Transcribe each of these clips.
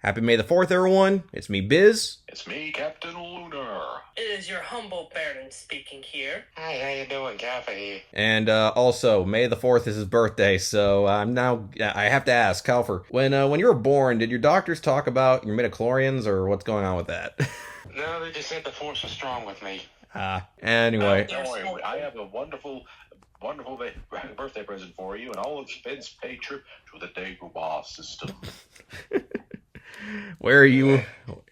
Happy May the 4th, everyone. It's me, Biz. It's me, Captain Lunar. It is your humble Baron speaking here. Hi, how you doing, Cappy? And also, May the 4th is his birthday, so I have to ask, Calfer, when you were born, did your doctors talk about your midichlorians, or what's going on with that? No, they just said the force was strong with me. Anyway. Don't worry, I have a wonderful birthday present for you, and all expense paid trip to the Dagobah system. Where are you?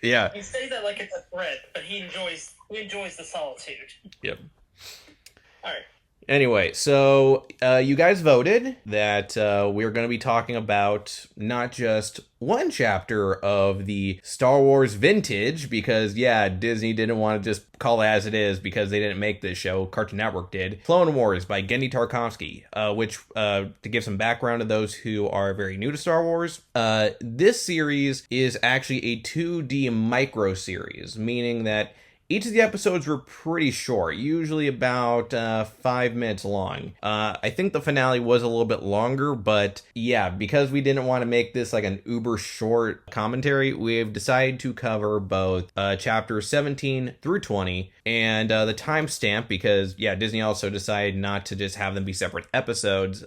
Yeah. He says that like it's a threat, but he enjoys the solitude. Yep. All right. Anyway, so you guys voted that we're going to be talking about not just one chapter of the Star Wars vintage, because, yeah, Disney didn't want to just call it as it is because they didn't make this show. Cartoon Network did. Clone Wars by Genndy Tartakovsky, which, to give some background to those who are very new to Star Wars, this series is actually a 2D micro series, meaning that each of the episodes were pretty short, usually about 5 minutes long. I think the finale was a little bit longer, but yeah, because we didn't want to make this like an uber short commentary, we've decided to cover both chapters 17 through 20 and the timestamp, because yeah, Disney also decided not to just have them be separate episodes,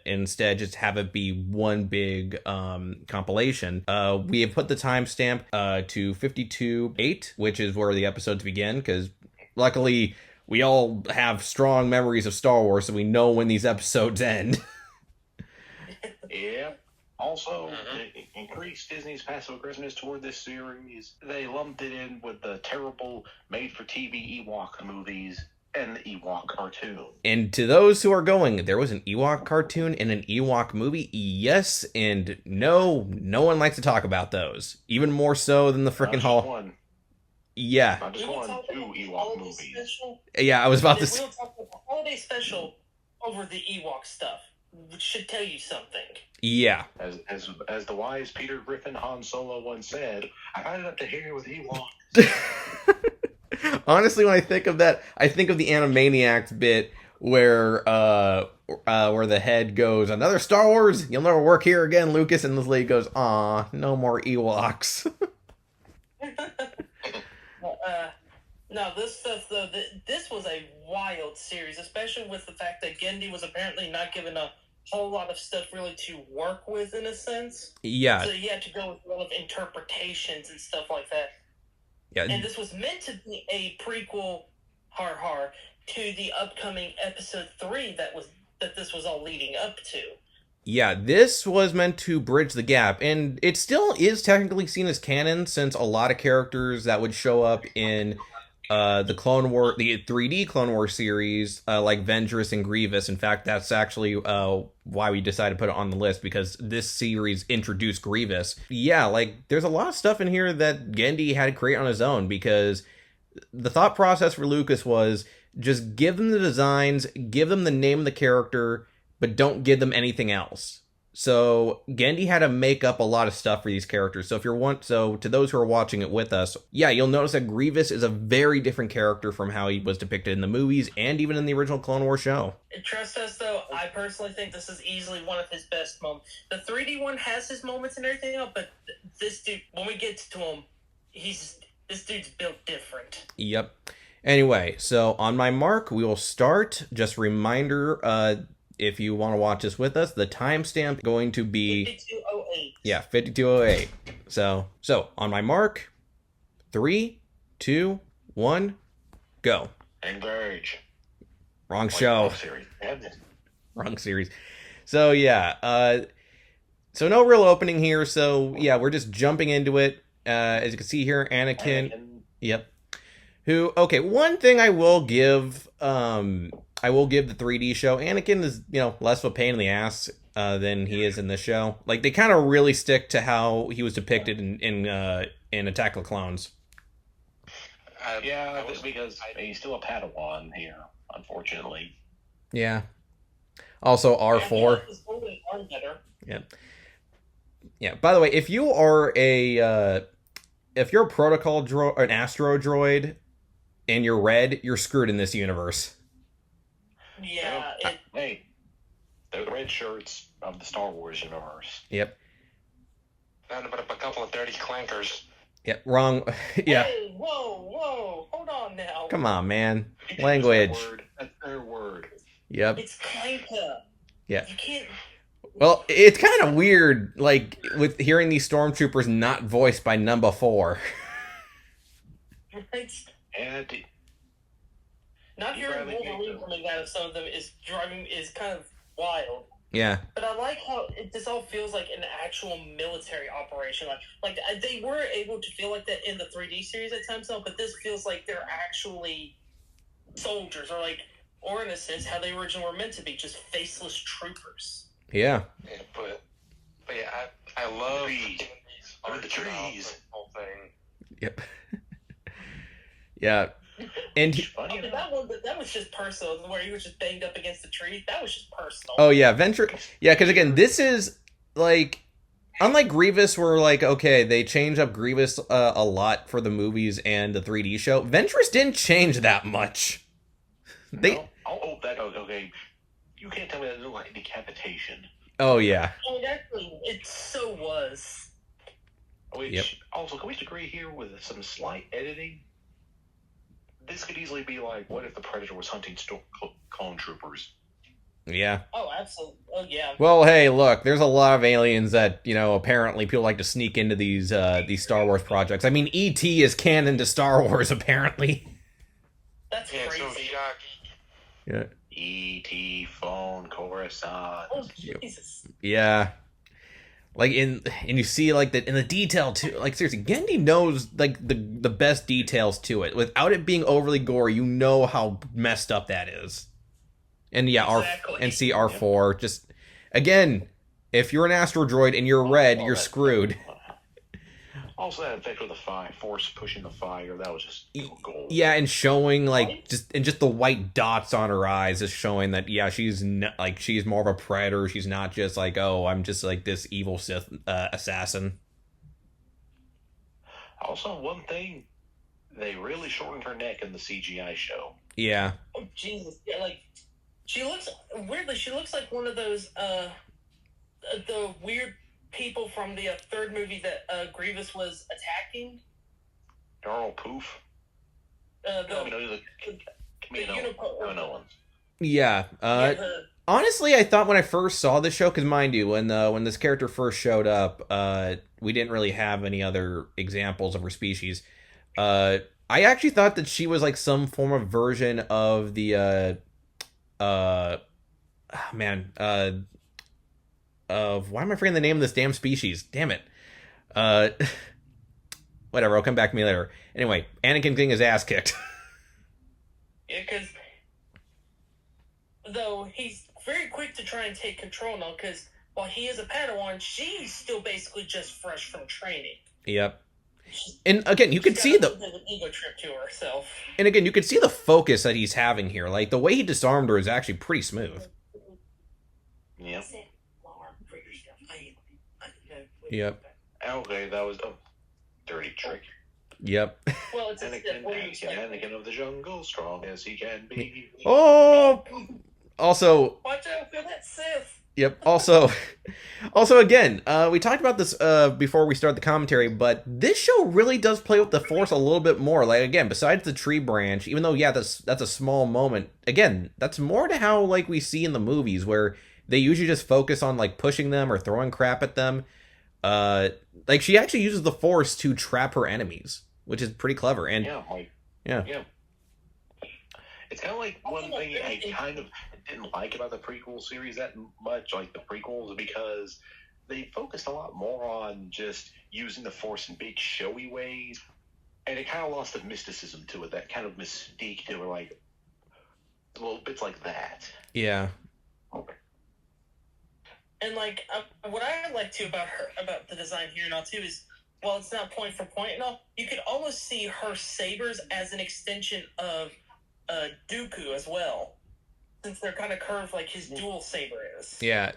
instead just have it be one big compilation. We have put the timestamp to 52:8, which is where the episodes begin, because luckily we all have strong memories of Star Wars, so we know when these episodes end. Yeah. Also, to increase Disney's passive aggressiveness toward this series, they lumped it in with the terrible made-for-TV Ewok movies and the Ewok cartoon. And to those who are going, there was an Ewok cartoon and an Ewok movie? Yes and no. No one likes to talk about those. Even more so than the frickin' Hall. Yeah. Not just one, two Ewok movies. Special? Yeah, I was about to say. We'll talk about the holiday special over the Ewok stuff, which should tell you something. Yeah. As the wise Peter Griffin Han Solo once said, I find it up to here with Ewoks. Honestly, when I think of that, I think of the Animaniacs bit where the head goes, "Another Star Wars? You'll never work here again, Lucas." And this lady goes, "Aw, no more Ewoks." No, this stuff though. This was a wild series, especially with the fact that Genndy was apparently not given a whole lot of stuff really to work with, in a sense. Yeah. So he had to go with a lot of interpretations and stuff like that. Yeah. And this was meant to be a prequel, to the upcoming episode 3 that this was all leading up to. Yeah, this was meant to bridge the gap, and it still is technically seen as canon, since a lot of characters that would show up in the 3D Clone War series, like Ventress and Grievous. In fact, that's actually why we decided to put it on the list, because this series introduced Grievous. Yeah, like, there's a lot of stuff in here that Genndy had to create on his own, because the thought process for Lucas was just give them the designs, give them the name of the character, but don't give them anything else. So Genndy had to make up a lot of stuff for these characters. So to those who are watching it with us, yeah, you'll notice that Grievous is a very different character from how he was depicted in the movies and even in the original Clone Wars show. And trust us, though, I personally think this is easily one of his best moments. The 3D one has his moments and everything else, but this dude, when we get to him, this dude's built different. Yep. Anyway, so on my mark, we will start. Just a reminder, if you want to watch this with us, the timestamp going to be 52:08. Yeah, 52:08. So on my mark, 3, 2, 1, go. Engage. Wrong show. Series. Wrong series. So yeah, so no real opening here. So yeah, we're just jumping into it. As you can see here, Anakin. Yep. One thing I will give the 3D show, Anakin is, less of a pain in the ass than he is in this show. Like, they kind of really stick to how he was depicted in Attack of the Clones. Because he's still a Padawan here, unfortunately. Yeah. Also R4. Yeah. Yeah. By the way, if you're a protocol droid or an astro droid and you're red, you're screwed in this universe. Yeah. Hey, they're the red shirts of the Star Wars universe. Yep. Nothing but a couple of dirty clankers. Yeah, wrong. Yeah. Hey, whoa, hold on now. Come on, man. You can Language. use that word. That's their word. Yep. It's clanker. Yeah. You can't. Well, it's kind of weird, like, with hearing these stormtroopers not voiced by number 4. Right? And Not You hearing probably Wolverine do. coming out of some of them is kind of wild. Yeah. But I like how this all feels like an actual military operation. Like they were able to feel like that in the 3D series at times, though. But this feels like they're actually soldiers, or in a sense, how they originally were meant to be, just faceless troopers. Yeah. Yeah, but yeah, I love Trees. Under the art style trees. for the whole thing. Yep. Yeah. And it's funny enough. That was just personal, where he was just banged up against the tree. That was just personal. oh yeah, Ventress. Yeah, because again, this is like, unlike Grievous, where like, okay, they change up Grievous a lot for the movies and the 3D show. Ventress didn't change that much. They. No. Okay. You can't tell me that looked like decapitation. Oh yeah. Oh, actually, it so was. Which Yep. also, can we agree here with some slight editing? This could easily be like, what if the Predator was hunting clone troopers? Yeah. Oh, absolutely. Oh, yeah. Well, hey, look, there's a lot of aliens that, apparently people like to sneak into these Star Wars projects. I mean, E.T. is canon to Star Wars, apparently. That's Yeah, crazy. so shock. Yeah. E.T. phone Coruscant. Oh, Jesus. Yeah. Like, and you see, like, in the detail, too. Like, seriously, Gendy knows, like, the best details to it. Without it being overly gory, you know how messed up that is. And yeah, Exactly. and see R4, just, again, if you're an Astro Droid and you're red, you're screwed. Also, that effect with the force pushing the fire, that was just gold. Yeah, and showing, like, just the white dots on her eyes is showing that, yeah, she's she's more of a predator. She's not just like, oh, I'm just like this evil Sith assassin. Also, one thing, they really shortened her neck in the CGI show. Yeah. Oh, Jesus. Yeah, like, she looks like one of those, the weird people from the third movie that Grievous was attacking. Darl Poof. The No ones. Yeah. Honestly, I thought when I first saw this show, because mind you, when this character first showed up, we didn't really have any other examples of her species. I actually thought that she was like some form of version of the of why am I forgetting the name of this damn species? Damn it. Whatever, I'll come back to me later. Anyway, Anakin getting his ass kicked. Yeah, because though he's very quick to try and take control now, because while he is a Padawan, she's still basically just fresh from training. Yep. And again, you could see the ego trip to herself. And again, you could see the focus that he's having here. Like the way he disarmed her is actually pretty smooth. Yep. Yep. Okay, that was a dirty trick. Yep. Well, it's Anakin of the jungle, strong as he can be. Oh. Also. Watch out for that Sith. Yep. Also, again, we talked about this before we start the commentary, but this show really does play with the Force a little bit more. Like again, besides the tree branch, even though that's a small moment. Again, that's more to how like we see in the movies where they usually just focus on like pushing them or throwing crap at them. Like she actually uses the Force to trap her enemies, which is pretty clever. And yeah. It's kind of like one thing I kind of didn't like about the prequel series that much, like the prequels, because they focused a lot more on just using the Force in big showy ways, and it kind of lost the mysticism to it, that kind of mystique to it, like little bits like that. Yeah. And like what I like too about the design here and all too is, while it's not point for point and all, you could almost see her sabers as an extension of Dooku as well, since they're kind of curved like his dual saber is. Yeah.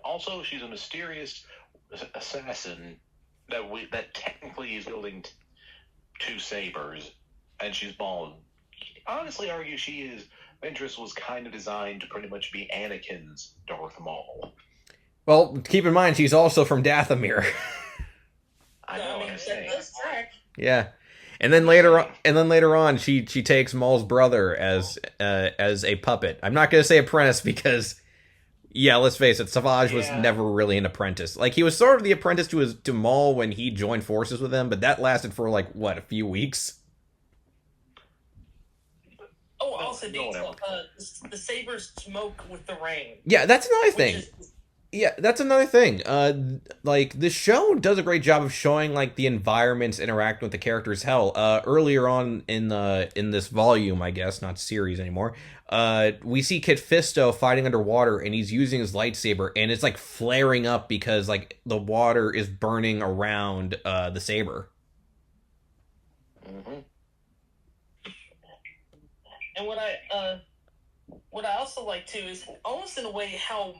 Also, she's a mysterious assassin that technically is wielding two sabers, and she's bald. Honestly, argue Ventress was kind of designed to pretty much be Anakin's Darth Maul. Well, keep in mind she's also from Dathomir. I know. I'm saying. That's track. Yeah. And then later on, she takes Maul's brother as a puppet. I'm not gonna say apprentice because, yeah, let's face it, Savage was never really an apprentice. Like, he was sort of the apprentice to Maul when he joined forces with him, but that lasted for like what, a few weeks. Oh, also, the sabers smoke with the rain. Yeah, that's another thing. Yeah, that's another thing. Like, the show does a great job of showing like the environments interacting with the characters. Hell, earlier on in this volume, I guess, not series anymore, we see Kit Fisto fighting underwater, and he's using his lightsaber, and it's like flaring up because like the water is burning around the saber. Mm-hmm. And what I also like too is almost in a way how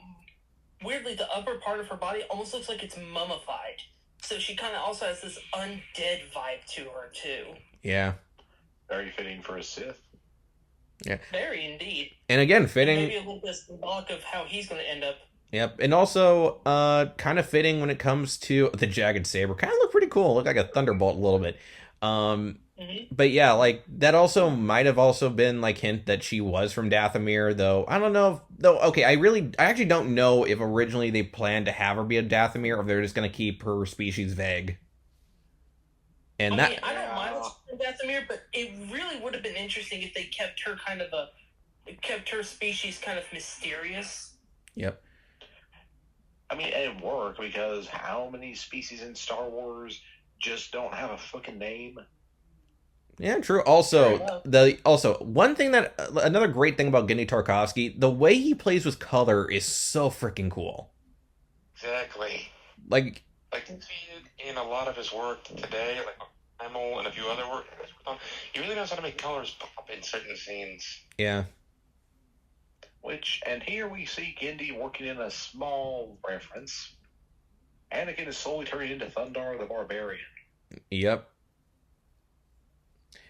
weirdly the upper part of her body almost looks like it's mummified. So she kind of also has this undead vibe to her too. Yeah. Very fitting for a Sith. Yeah. Very indeed. And again, fitting. Maybe a little bit symbolic of how he's going to end up. Yep, and also kind of fitting when it comes to the jagged saber. Kind of look pretty cool. Look like a thunderbolt a little bit. But yeah, like that also might have also been like hint that she was from Dathomir, though. I don't know. Okay, I actually don't know if originally they planned to have her be a Dathomir or if they're just gonna keep her species vague. And I don't mind from Dathomir, but it really would have been interesting if they kept her kept her species kind of mysterious. Yep. I mean, it worked because how many species in Star Wars just don't have a fucking name? Yeah, true. Also, one thing another great thing about Gendy Tarkovsky, the way he plays with color is so freaking cool. Exactly. Like I can see it in a lot of his work today, like Primal and a few other work. He really knows how to make colors pop in certain scenes. Yeah. And here we see Gendy working in a small reference. Anakin is slowly turning into Thundar the Barbarian. Yep.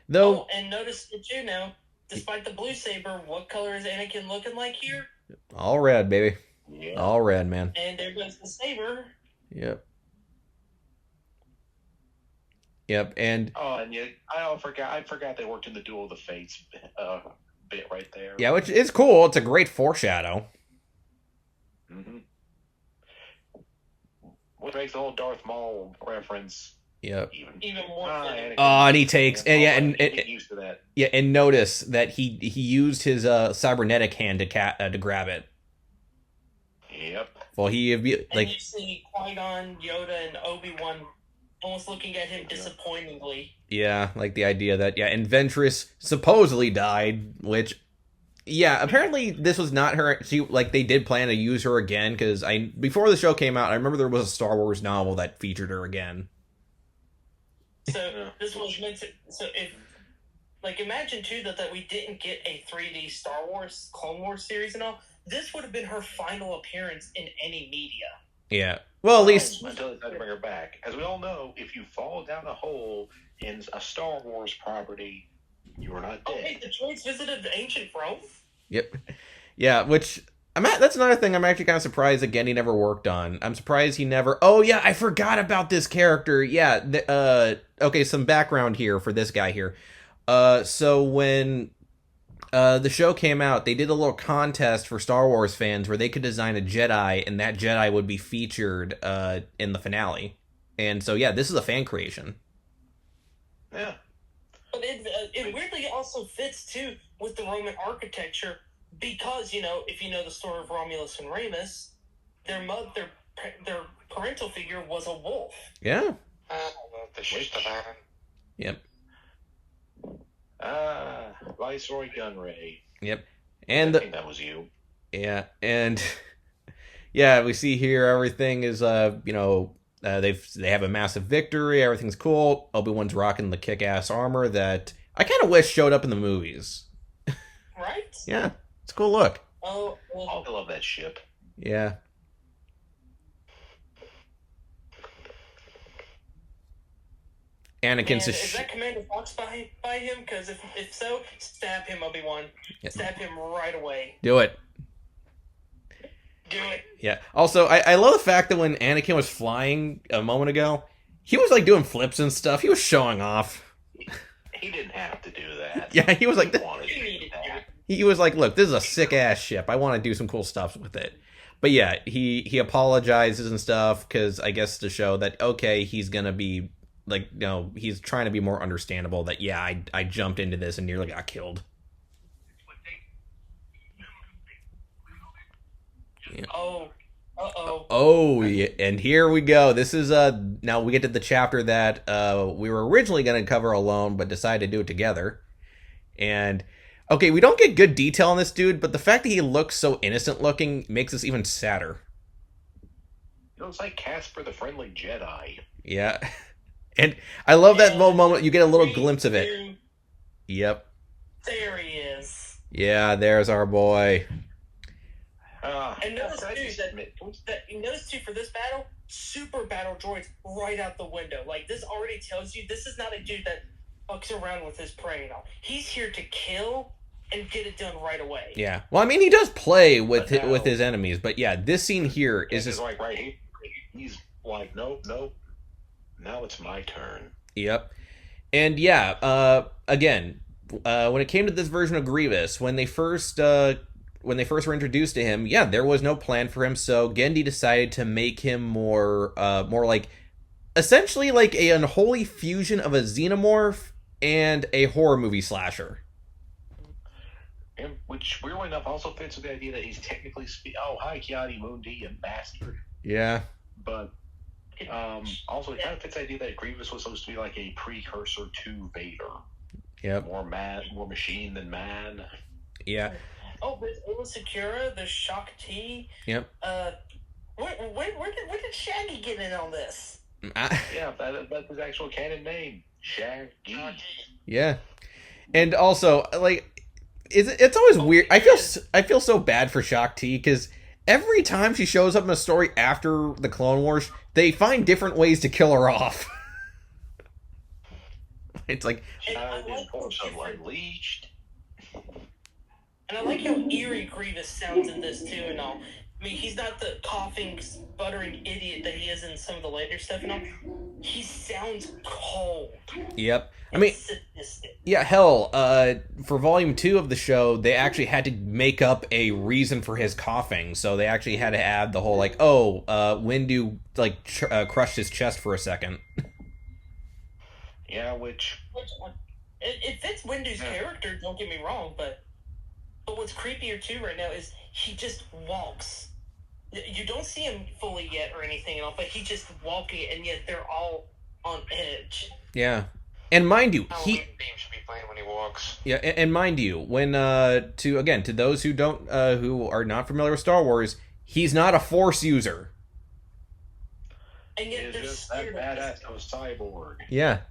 Though, and notice it too now, despite the blue saber, what color is Anakin looking like here? All red, baby. Yeah. All red, man. And there goes the saber. Yep. Yep, and I forgot they worked in the Duel of the Fates bit right there. Yeah, which is cool. It's a great foreshadow. Mm-hmm. What makes the whole Darth Maul reference Yep. Even more. And he takes and get used to that. Yeah, and notice that he used his cybernetic hand to grab it. Yep. Well, and you see Qui-Gon, Yoda, and Obi-Wan almost looking at him disappointingly. Yeah, like the idea that and Ventress supposedly died, which apparently this was not her. They did plan to use her again because before the show came out, I remember there was a Star Wars novel that featured her again. So this was meant to. So if, imagine too that we didn't get a 3D Star Wars Clone Wars series and all. This would have been her final appearance in any media. Yeah. Well, at least until they tried to bring her back. As we all know, if you fall down a hole in a Star Wars property, you are not dead. Wait, the droids visited ancient Rome. Yep. Yeah, which that's another thing I'm actually kind of surprised again he never worked on. I'm surprised he never. Oh yeah, I forgot about this character. Yeah. Okay, some background here for this guy here. So when the show came out, they did a little contest for Star Wars fans where they could design a Jedi, and that Jedi would be featured in the finale. And so this is a fan creation. Yeah. But it weirdly also fits too with the Roman architecture. Because, if you know the story of Romulus and Remus, their parental figure was a wolf. Yeah. Yep. Viceroy Gunray. Yep. And I think that was you. Yeah, and we see here everything is they have a massive victory, everything's cool. Obi-Wan's rocking the kick-ass armor that I kind of wish showed up in the movies. Right? Yeah. It's a cool look. Oh, I love that ship. Yeah. Anakin's is that Commander Fox by him? Because if so, stab him, Obi-Wan. Stab him right away. Do it. do it. Yeah. Also, I love the fact that when Anakin was flying a moment ago, he was like doing flips and stuff. He was showing off. He didn't have to do that. Yeah, he was like, He wanted to do that. he was like, look, this is a sick ass ship. I want to do some cool stuff with it. But yeah, he apologizes and stuff because I guess to show that okay, he's gonna be like, he's trying to be more understandable. That yeah, I jumped into this and nearly got killed. Yeah. Oh. Uh-oh. Oh, yeah, and here we go. This is now we get to the chapter that we were originally going to cover alone, but decided to do it together. And okay, we don't get good detail on this dude, but the fact that he looks so innocent looking makes us even sadder. It looks like Casper the Friendly Jedi. Yeah, and I love that little moment. You get a little glimpse of it. Yep. There he is. Yeah, there's our boy. And notice too for this battle, super battle droids right out the window. Like this already tells you this is not a dude that fucks around with his prey and all. He's here to kill and get it done right away. Yeah. Well, I mean, he does play with his enemies, but yeah, this scene here is just like right here. He's like, nope. Now it's my turn. Yep. And yeah, again, when it came to this version of Grievous, when they first were introduced to him, yeah, there was no plan for him, so Genndy decided to make him more like, essentially like a unholy fusion of a xenomorph and a horror movie slasher. And which, weirdly enough, also fits with the idea that he's technically hi, Kiadi Mundi, and bastard. Yeah. But also it kind of fits the idea that Grievous was supposed to be like a precursor to Vader. Yep. More machine than man. Yeah. Oh, there's Ola Secura, there's Shock T. Yep. Where did Shaggy get in on this? Yeah, that's his actual canon name, Shaggy. Yeah, and also like, it's always weird. I feel so bad for Shock T because every time she shows up in a story after the Clone Wars, they find different ways to kill her off. It's like Unleashed. And I like how eerie Grievous sounds in this too and all. I mean, he's not the coughing, sputtering idiot that he is in some of the later stuff and all. He sounds cold. Yep. I mean, sadistic. Yeah, hell, for volume 2 of the show, they actually had to make up a reason for his coughing. So they actually had to add the whole, like, Windu, like, crushed his chest for a second. Yeah, which it fits Windu's character, don't get me wrong, but what's creepier too right now is he just walks. You don't see him fully yet or anything else, but he's just walking, and yet they're all on edge. Yeah, and mind you, Beam should be playing when he walks. Yeah, and mind you, when to those who don't who are not familiar with Star Wars, he's not a Force user. And yet they're just that badass of a cyborg. Yeah.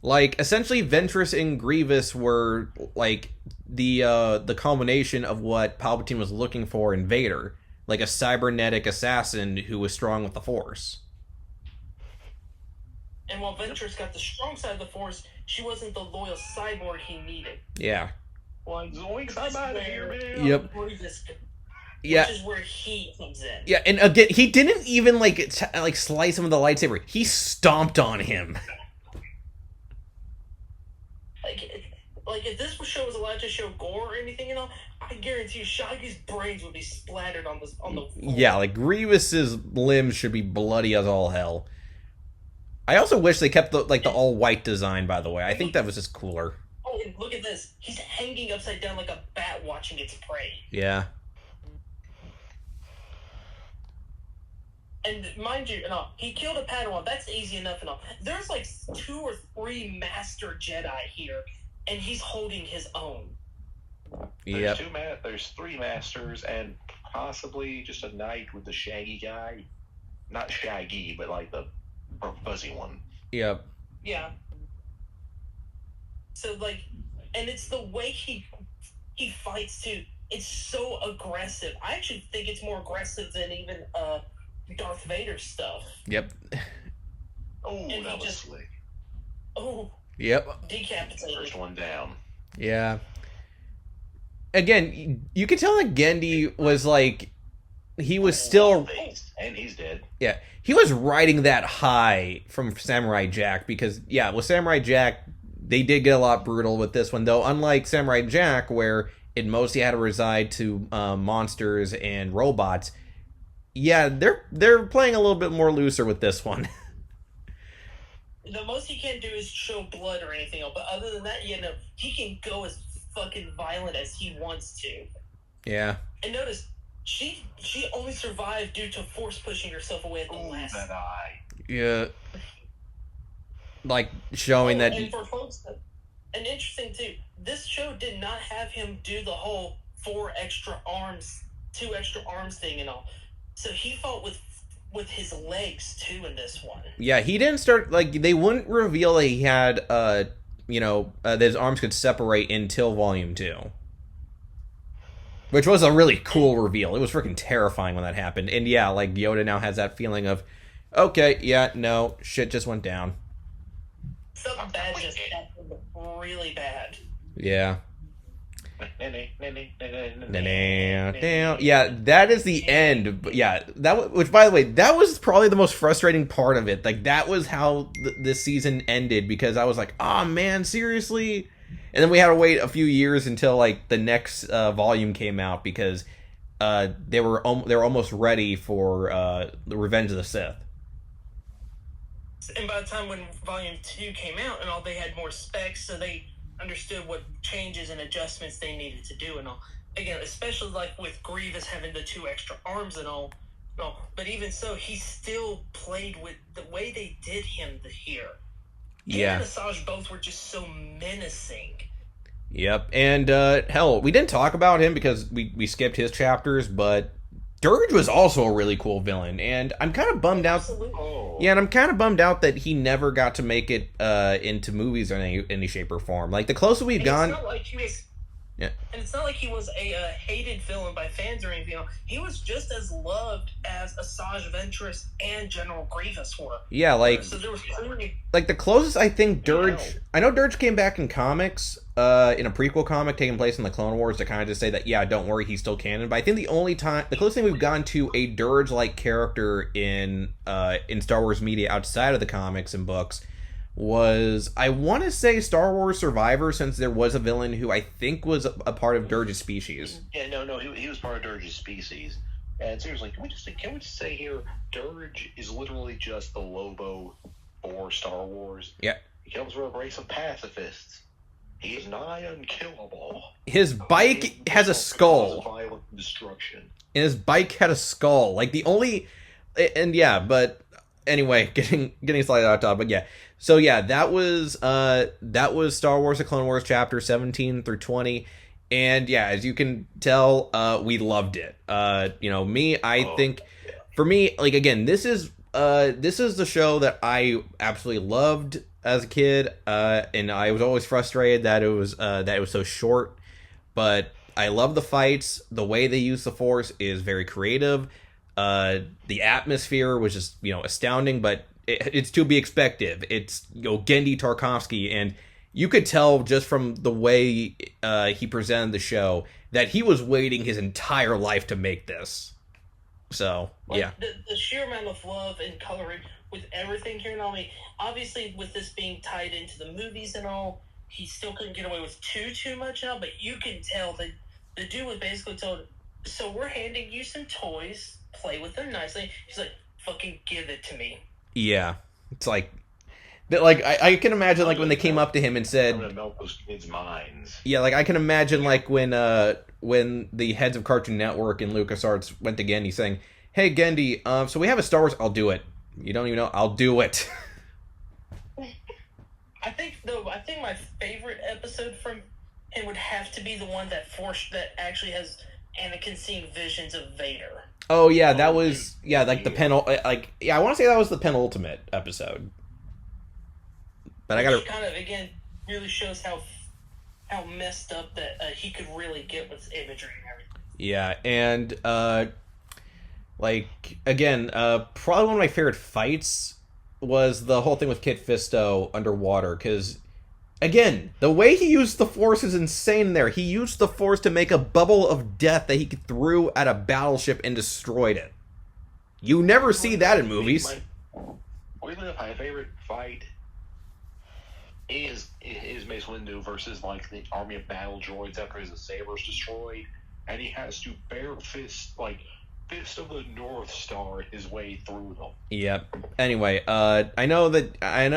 Like, essentially, Ventress and Grievous were, like, the culmination of what Palpatine was looking for in Vader. Like, a cybernetic assassin who was strong with the Force. And while Ventress got the strong side of the Force, she wasn't the loyal cyborg he needed. Yeah. Like, zoinks, I'm out of here, man. Yep. Yeah. Which is where he comes in. Yeah, and again, he didn't even, like slice him with the lightsaber. He stomped on him. Like if this show was allowed to show gore or anything, I guarantee you Shaggy's brains would be splattered on the floor. Yeah, like Grievous's limbs should be bloody as all hell. I also wish they kept the all white design, by the way. I think that was just cooler. Oh, and look at this. He's hanging upside down like a bat watching its prey. Yeah. And mind you, he killed a Padawan. That's easy enough and all. There's like 2 or 3 Master Jedi here, and he's holding his own. Yeah. There's 3 Masters and possibly just a Knight with the Shaggy guy. Not Shaggy, but like the fuzzy one. Yep. Yeah. So and it's the way he fights too. It's so aggressive. I actually think it's more aggressive than even Darth Vader stuff. Yep. Oh, that was slick. Oh. Yep. Decapitated. First one down. Yeah. Again, you could tell that Genndy was he was still, and he's dead. yeah, he was riding that high from Samurai Jack because, yeah, with Samurai Jack, they did get a lot brutal with this one, though. Unlike Samurai Jack, where it mostly had to reside to monsters and robots, yeah, they're playing a little bit more looser with this one. The most he can do is show blood or anything else, but other than that, he can go as fucking violent as he wants to. Yeah. And notice, she only survived due to force pushing herself away at the last. That eye. Yeah. Like, showing that... And for folks, and interesting too, this show did not have him do the whole 2 extra arms thing and all. So he fought with his legs too in this one. Yeah, he didn't start, like, they wouldn't reveal that he had, that his arms could separate until Volume 2. Which was a really cool reveal. It was freaking terrifying when that happened. And yeah, like, Yoda now has that feeling of, okay, yeah, no, shit just went down. Something bad just happened, really bad. Yeah. Yeah, that is the end. But yeah, which, by the way, that was probably the most frustrating part of it. Like, that was how this season ended, because I was like, oh man, seriously? And then we had to wait a few years until, like, the next volume came out, because they were almost ready for the Revenge of the Sith. And by the time when Volume 2 came out and all, they had more specs, so they understood what changes and adjustments they needed to do and all. Again, especially like with Grievous having the 2 extra arms and all. No, but even so, he still played with the way they did him here. Yeah. Him and Asajj both were just so menacing. Yep, and hell, we didn't talk about him because we skipped his chapters, but Dirge was also a really cool villain, and I'm kind of bummed out. Yeah, and I'm kind of bummed out that he never got to make it into movies in any shape or form. Like, the closer we've gone. It's not like he was, yeah. And it's not like he was a hated villain by fans or anything. He was just as loved as Asajj Ventress and General Grievous were. Yeah, like, so there was clearly, like, the closest I think Dirge. I know Dirge came back in comics, in a prequel comic taking place in the Clone Wars, to kind of just say that, yeah, don't worry, he's still canon. But I think the closest thing we've gone to a Dirge-like character in Star Wars media outside of the comics and books was, I want to say, Star Wars Survivor, since there was a villain who I think was a part of Dirge's species. Yeah, no, he was part of Dirge's species. And seriously, can we just say here, Dirge is literally just the Lobo for Star Wars. Yeah. He comes from a race of pacifists. He is nigh unkillable. His bike has a skull. Violent destruction. And his bike had a skull. Like, the only... And yeah, but anyway, getting slightly off topic, but yeah. So yeah, that was Star Wars: The Clone Wars chapter 17-20, and yeah, as you can tell, we loved it. I think, for me, like, again, this is the show that I absolutely loved as a kid, and I was always frustrated that it was so short, but I love the fights. The way they use the Force is very creative. The atmosphere was just, astounding, but it's to be expected. It's, Genndy Tartakovsky, and you could tell just from the way he presented the show that he was waiting his entire life to make this. So, yeah. The sheer amount of love and coloring with everything here, and all, obviously with this being tied into the movies and all, he still couldn't get away with too much now, but you can tell that the dude was basically told, so we're handing you some toys, play with them nicely. He's like, fucking give it to me. Yeah, it's like I can imagine, like, when they came up to him and said, I'm gonna melt those kids' minds. Yeah, like, I can imagine, like, when the heads of Cartoon Network and LucasArts went to Genndy saying, "Hey Genndy, so we have a Star Wars. I'll do it. You don't even know. I'll do it." I think my favorite episode from him would have to be the one that actually has Anakin seeing visions of Vader. Oh yeah, that was like the I want to say that was the penultimate episode. But I gotta kind of, again, really shows how messed up that he could really get with imagery and everything. Yeah, and again, probably one of my favorite fights was the whole thing with Kit Fisto underwater, because Again, the way he used the Force is insane there. He used the Force to make a bubble of death that he threw at a battleship and destroyed it. You never see that in movies. Weirdly enough, my favorite fight is Mace Windu versus like the army of battle droids after his sabers destroyed, and he has to bare fist of the North Star his way through them. Yep. Anyway, I know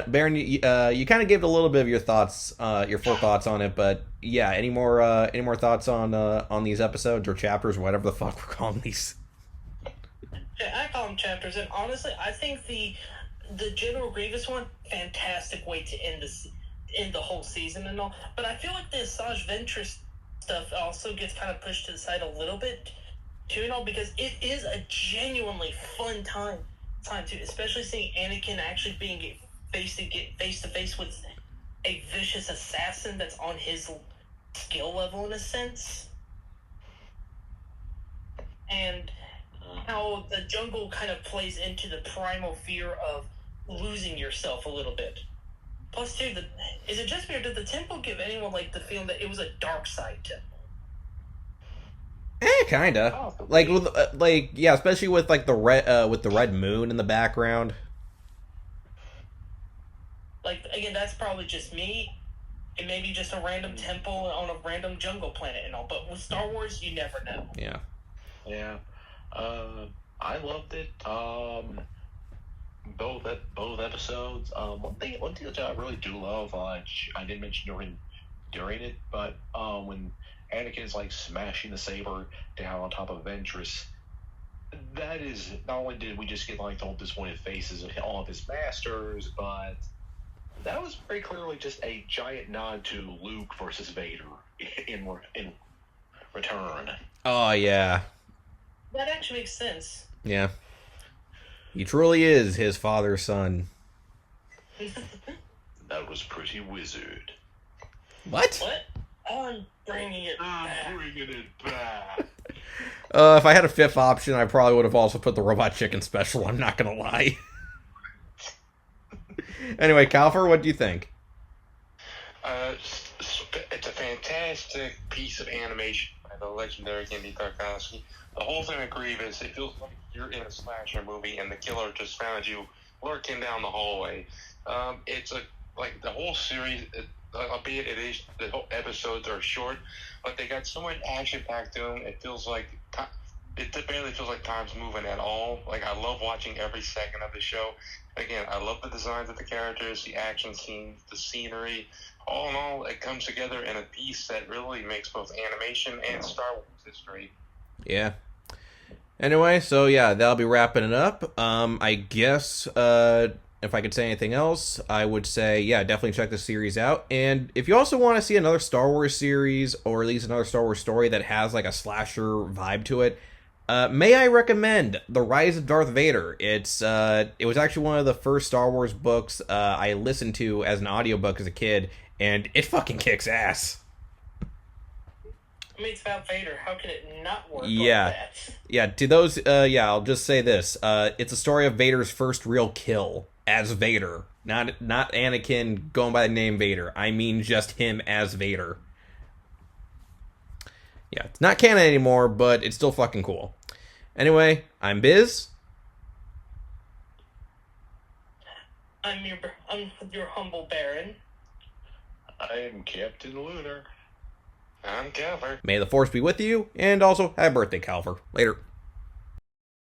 Baron, you kind of gave a little bit of your thoughts, your full thoughts on it, but yeah, any more thoughts on these episodes or chapters, whatever the fuck we're calling these? Yeah, I call them chapters, and honestly, I think the General Grievous one, fantastic way to end the whole season and all. But I feel like the Asajj Ventress stuff also gets kind of pushed to the side a little bit too, and all, because it is a genuinely fun time too, especially seeing Anakin actually being face to face with a vicious assassin that's on his skill level in a sense, and how the jungle kind of plays into the primal fear of losing yourself a little bit. Plus, too, is it just me, or did the temple give anyone like the feeling that it was a dark side temple? Kinda. Like with yeah, especially with like the red moon in the background. Like, again, that's probably just me. It may be just a random temple on a random jungle planet and all. But with Star Wars, you never know. Yeah. Yeah. I loved it. Both episodes. One thing that I really do love, I didn't mention during it, but when Anakin is like smashing the saber down on top of Ventress, that is, not only did we just get like the whole disappointed faces of all of his masters, but that was very clearly just a giant nod to Luke versus Vader in return. Oh yeah. That actually makes sense. Yeah. He truly is his father's son. That was pretty wizard. What? I'm bringing it back. I'm bringing it back. If I had a fifth option, I probably would have also put the Robot Chicken special. I'm not gonna lie. Anyway, Calfer, what do you think? It's a fantastic piece of animation by the legendary Andy Tarkovsky. The whole thing with Grievous, it feels like you're in a slasher movie and the killer just found you lurking down the hallway. It's like the whole series, albeit the whole episodes are short, but they got so much action packed to them. It feels like it barely feels like time's moving at all. Like, I love watching every second of the show. Again, I love the designs of the characters, the action scenes, the scenery. All in all, it comes together in a piece that really makes both animation and Star Wars history. Yeah. Anyway, so yeah, that'll be wrapping it up. I guess if I could say anything else, I would say, yeah, definitely check the series out. And if you also want to see another Star Wars series, or at least another Star Wars story that has like a slasher vibe to it, may I recommend The Rise of Darth Vader. It was actually one of the first Star Wars books I listened to as an audiobook as a kid, and it fucking kicks ass. I mean, it's about Vader. How can it not work Yeah. like that? Yeah, to those, I'll just say this. It's a story of Vader's first real kill as Vader. Not Anakin going by the name Vader. I mean just him as Vader. Yeah, it's not canon anymore, but it's still fucking cool. Anyway, I'm Biz. I'm your humble Baron. I am Captain Lunar. I'm Calvert. May the Force be with you, and also, happy birthday, Calver. Later.